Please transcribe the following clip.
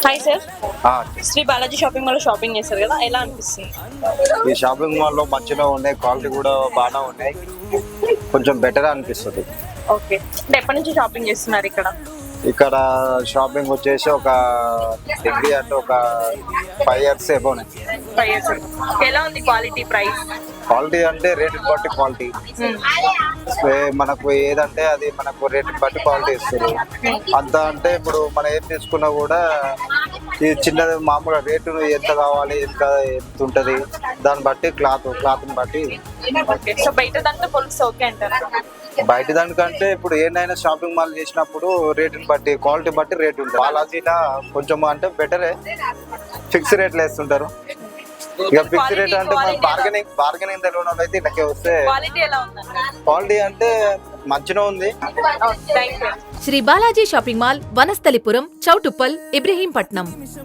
Hi sir, ఆ, Shri Balaji shopping mall shopping చేస్తారు కదా, ఎలా అనిపిస్తుంది? ఈ షాపింగ్ మాల్లో మంచిగా ఉన్నాయి, క్వాలిటీ కూడా బాగానే ఉన్నాయి, కొంచెం బెటర్ అనిపిస్తుంది. ఓకే, అంటే ఎప్పటి నుంచి షాపింగ్ చేస్తున్నారు ఇక్కడ? ఇక్కడ షాపింగ్ వచ్చేసి ఒక డిగ్రీ అంటే ఒక 5 years ఎబోనే. 5 years. ఎలా ఉంది క్వాలిటీ, ప్రైస్? క్వాలిటీ అంటే రేటుని బట్టి క్వాలిటీ, మనకు ఏదంటే అది మనకు రేటుని బట్టి క్వాలిటీ ఇస్తారు. అంత అంటే ఇప్పుడు మనం ఏం తీసుకున్నా కూడా ఈ చిన్నది మామూలుగా రేటు ఎంత కావాలి, ఎంత ఉంటుంది, దాన్ని బట్టి క్లాత్ని బట్టి. ఓకే, సో బయట దాంట్లో పోలిస్తే ఓకే అంటారా? బయట దానికంటే ఇప్పుడు ఏదైనా షాపింగ్ మాల్ చేసినప్పుడు రేటుని బట్టి క్వాలిటీ బట్టి రేట్ ఉంటుంది. బాలాజీలా కొంచెం అంటే బెటరే, ఫిక్స్ రేట్లు వేస్తుంటారు. ఇక ఫిక్స్ రేట్ అంటే బార్గెనింగ్ తెలియని వాళ్ళు అయితే ఇళ్ళకే వస్తే. క్వాలిటీ ఎలా ఉందండి? క్వాలిటీ అంటే మంచిగా ఉంది. Thank you. Shri Balaji shopping mall, Vanasthalipuram, Choutuppal, Ibrahimpatnam.